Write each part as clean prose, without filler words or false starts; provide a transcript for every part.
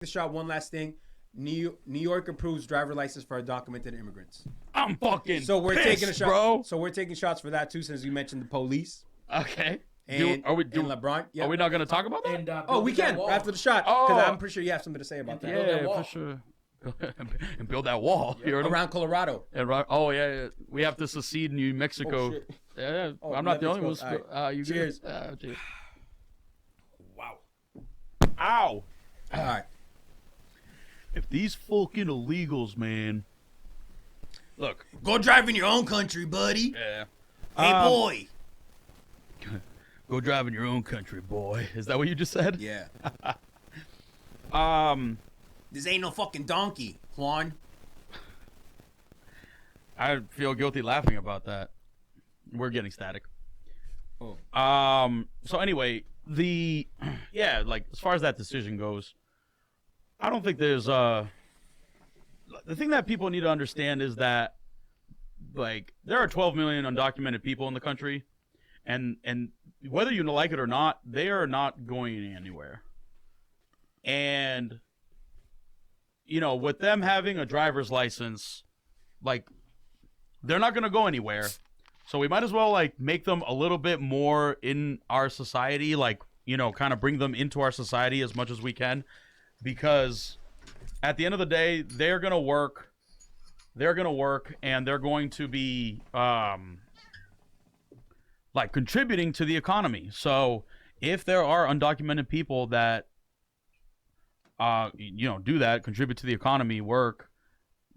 The shot. One last thing. New York approves driver license for undocumented immigrants. I'm fucking So we're pissed, taking a shot, bro. So we're taking shots for that too, since you mentioned the police. Okay. And LeBron. Are we not gonna talk about that? And, we can after the shot because I'm pretty sure you have something to say about that. Yeah, for sure. And build that wall. Yeah. Around Colorado. Oh yeah, we have to secede New Mexico. Yeah, I'm not the only one. Right. You cheers. Cheers. Wow. Ow. All right. If these fucking illegals, man. Look. Go drive in your own country, buddy. Yeah. Hey, boy. Go drive in your own country, boy. Is that what you just said? Yeah. This ain't no fucking donkey, Juan. I feel guilty laughing about that. We're getting static. Oh. So anyway, like as far as that decision goes, I don't think there's the thing that people need to understand is that like there are 12 million undocumented people in the country, and whether you like it or not, they are not going anywhere. And with them having a driver's license, like they're not going to go anywhere. So we might as well like make them a little bit more in our society, like, kind of bring them into our society as much as we can, because at the end of the day, they're going to work and they're going to be like contributing to the economy. So if there are undocumented people that do that, contribute to the economy, work,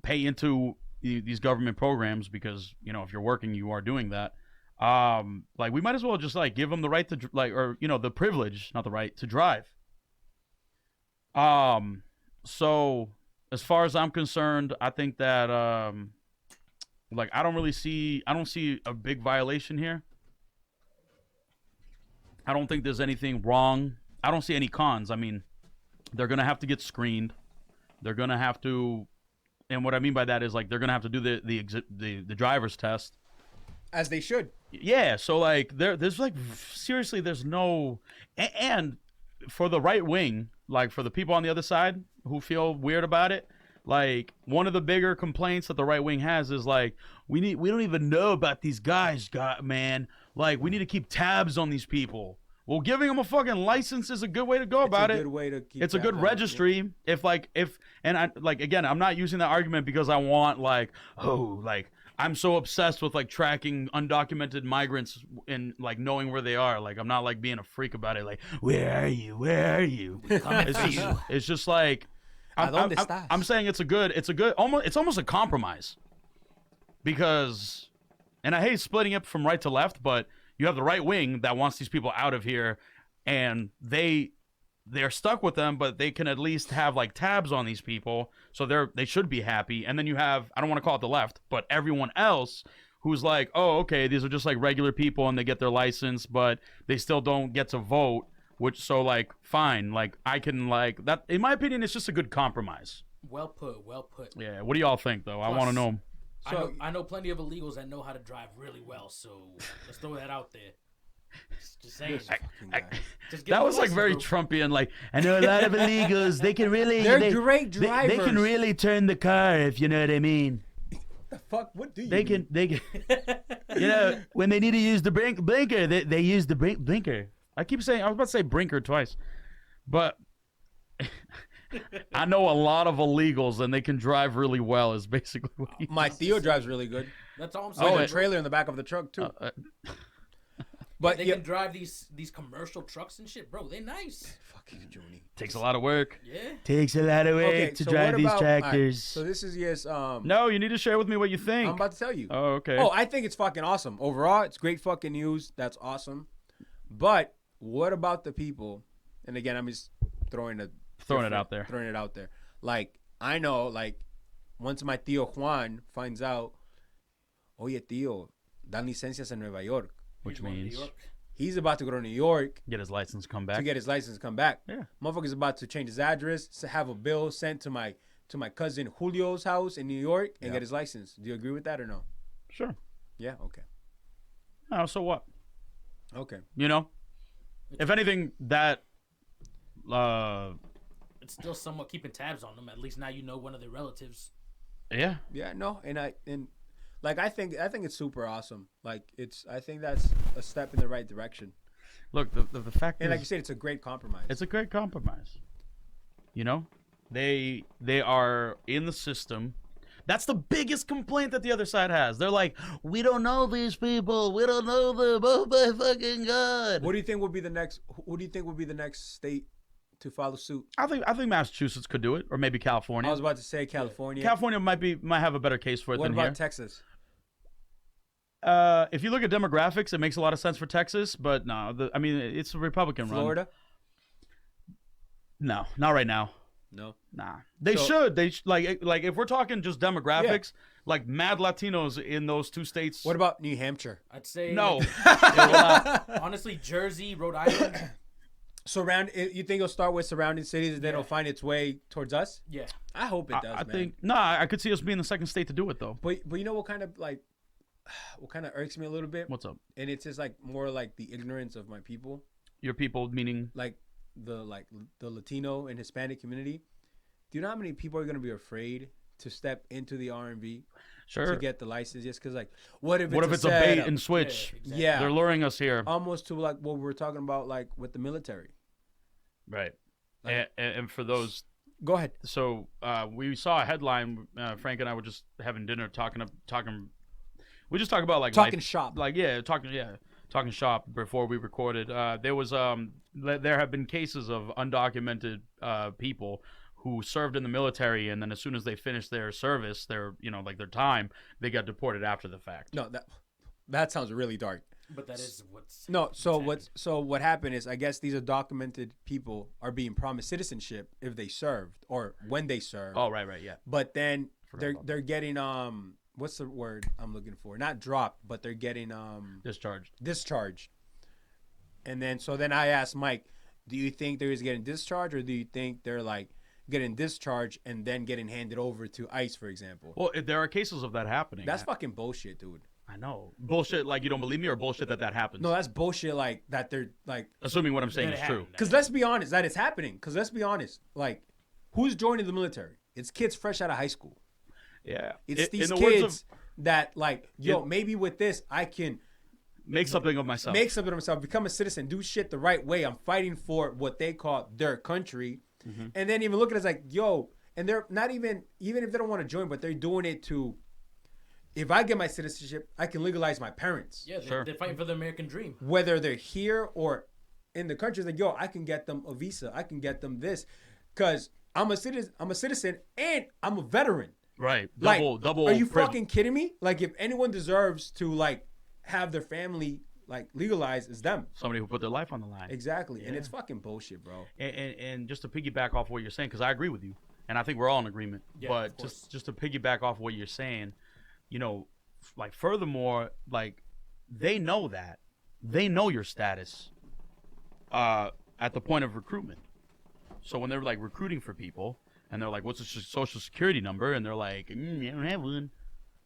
pay into these government programs, because if you're working, you are doing that. Like we might as well just like give them the right to the privilege, not the right, to drive. So as far as I'm concerned, I think that like I don't see a big violation here. I don't think there's anything wrong. I don't see any cons. I mean, they're going to have to get screened. They're going to have to, and what I mean by that is like they're going to have to do the driver's test. As they should. Yeah, so like there's like seriously there's no, and for the right wing, like for the people on the other side who feel weird about it, like one of the bigger complaints that the right wing has is like we don't even know about these guys, man. Like we need to keep tabs on these people. Well, giving them a fucking license is a good way to go about it. It's a good way to keep. It's a good registry. And I like again, I'm not using that argument because I want I'm so obsessed with like tracking undocumented migrants and like knowing where they are. Like I'm not like being a freak about it. Like where are you? Where are you? It's just like I'm saying it's almost a compromise, because, and I hate splitting it from right to left, but you have the right wing that wants these people out of here, and they're stuck with them, but they can at least have like tabs on these people, so they should be happy. And then you have, I don't want to call it the left, but everyone else who's like, oh, okay, these are just like regular people and they get their license, but they still don't get to vote. Which, so like, fine, like I can like that. In my opinion, it's just a good compromise. Well put, well put. Yeah. What do y'all think, though? Plus, I want to know. So, I know plenty of illegals that know how to drive really well, so let's throw that out there. Just saying. That was like very Trumpian. Like, I know a lot of illegals. They can really. They're great drivers. They can really turn the car, if you know what I mean. The fuck? What do you? They can. When they need to use the blinker, they use the blinker. I keep saying. I was about to say brinker twice, but. I know a lot of illegals, and they can drive really well. Is basically what my Theo drives really good. That's all I'm saying. With a trailer in the back of the truck too. But they can drive these commercial trucks and shit, bro. They're nice. Fucking Joni. Takes a lot of work. Yeah. Takes a lot of work to drive these tractors. Right, so this is No, you need to share with me what you think. I'm about to tell you. Oh, okay. Oh, I think it's fucking awesome. Overall, it's great fucking news. That's awesome. But what about the people? And again, I'm just throwing it out there. Like, I know, like, once my tío Juan finds out, oye, tío, dan licencias en Nueva York. Which means he's about to go to New York. Get his license come back. Yeah. Motherfucker's about to change his address, to have a bill sent to my cousin Julio's house in New York and get his license. Do you agree with that or no? Sure. Yeah, okay. Oh, so what? Okay. If anything, that it's still somewhat keeping tabs on them. At least now you know one of their relatives. Yeah. Yeah, no, and like I think it's super awesome. Like I think that's a step in the right direction. Look, the fact And is, like you said, it's a great compromise. it's a great compromise. You know, they are in the system. That's the biggest complaint that the other side has. They're like, we don't know these people. We don't know them. Oh my fucking god. What do you think would be the next? Who do you think would be the next state to follow suit? I think Massachusetts could do it, or maybe California. I was about to say California. California might have a better case for it What than about here. Texas? If you look at demographics, it makes a lot of sense for Texas, but no, I mean it's a Republican Florida? No, not right now. No. Nah, they should. Like if we're talking just demographics, like mad Latinos in those two states. What about New Hampshire? I'd say No. honestly, Jersey, Rhode Island. You think it'll start with surrounding cities and then it'll find its way towards us? Yeah. I hope it does. I man. think I could see us being the second state to do it though. But you know what kind of irks me a little bit? What's up? And it's just like more like the ignorance of my people, Your people, meaning like the Latino and Hispanic community. Do you know how many people are going to be afraid to step into the R&B sure to get the license just because what if it's a bait and switch? Yeah, exactly. Yeah, They're luring us here. almost to like what we were talking about, like with the military. Right. Like- And for those, Go ahead. so we saw a headline. Frank and I were just having dinner, talking. We just talk about like Talking life, shop. like talking shop before we recorded. There was there have been cases of undocumented people who served in the military, and then as soon as they finished their service, their time, they got deported after the fact. No, that sounds really dark. But that is what's What happened is I guess these undocumented people are being promised citizenship if they served or when they served. Oh, right, yeah. But then Forgot they're getting what's the word I'm looking for? Not dropped, but they're getting discharged. And then I asked Mike, do you think they're just getting discharged, or do you think they're like getting discharged and then getting handed over to ICE, for example? Well, there are cases of that happening. That's fucking bullshit, dude. I know. Bullshit, like you don't believe me, or bullshit that happens? No, that's bullshit, like that they're like... Assuming what I'm saying is true. Because let's be honest, that it's happening. Because let's be honest, like, who's joining the military? It's kids fresh out of high school. Yeah. It's these kids that, like, maybe with this, I can... Make something of myself. Become a citizen, do shit the right way. I'm fighting for what they call their country. Mm-hmm. And then even look at it as like, and they're not even if they don't want to join, but they're doing it to, if I get my citizenship, I can legalize my parents. Yeah, they're fighting for the American dream. Whether they're here or in the country, it's like, I can get them a visa. I can get them this. Because I'm a citizen and I'm a veteran. Right. Double. Are you fucking kidding me? Like, if anyone deserves to, like, have their family like legalized, is them. Somebody who put their life on the line. Exactly. Yeah. And it's fucking bullshit, bro. And just to piggyback off what you're saying, because I agree with you, and I think we're all in agreement. Yeah, but just to piggyback off what you're saying, like furthermore, like they know your status at the point of recruitment. So when they're like recruiting for people and they're like, what's the social security number? And they're like, I don't have one.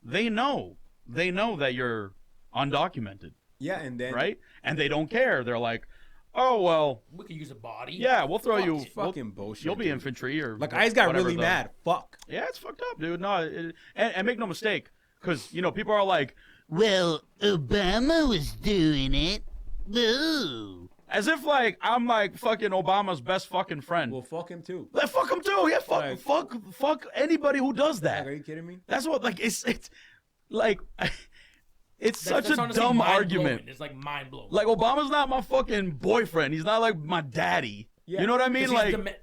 They know that you're undocumented. Yeah, and then right, and they don't care. They're like, oh well, we could use a body. Yeah, we'll throw you. Fucking bullshit. You'll be infantry or like. I got really mad. Fuck. Yeah, it's fucked up, dude. No, and make no mistake, because people are like, well, Obama was doing it. Boo. As if like I'm like fucking Obama's best fucking friend. Well, fuck him too. Fuck him too. Yeah, fuck anybody who does that. Like, are you kidding me? That's what like it's like. It's such a dumb argument. It's like mind blowing. Like Obama's not my fucking boyfriend. He's not like my daddy. Yeah. You know what I mean?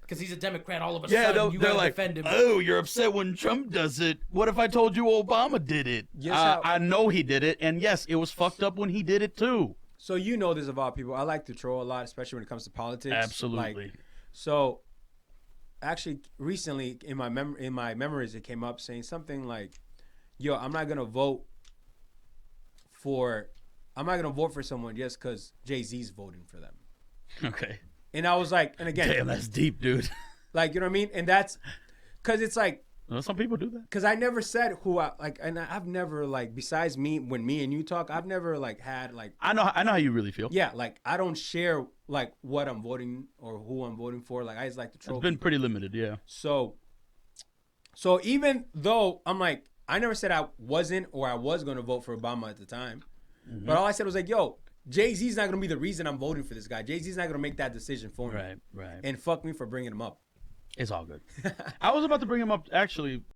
Because he's a Democrat. All of a sudden, you gotta defend him. Oh, you're upset when Trump does it. What if I told you Obama did it? Yes, I know he did it, and yes, it was fucked up when he did it too. So you know this about people. I like to troll a lot, especially when it comes to politics. Absolutely. So, actually, recently in my memories, it came up saying something like, I'm not gonna vote for someone just because Jay-Z's voting for them. Okay. And I was like, and again, damn, that's deep, dude. Like, you know what I mean? And that's because it's like, Well, some people do that. Because I never said who I like, and I've never like besides me when me and you talk, I've never like had like. I know how you really feel. Yeah, like I don't share like what I'm voting or who I'm voting for. Like I just like to troll. It's been pretty limited, yeah. So even though I'm like, I never said I wasn't or I was going to vote for Obama at the time, but all I said was like, yo, Jay-Z's not going to be the reason I'm voting for this guy. Jay-Z's not going to make that decision for me. Right. And fuck me for bringing him up. It's all good. I was about to bring him up actually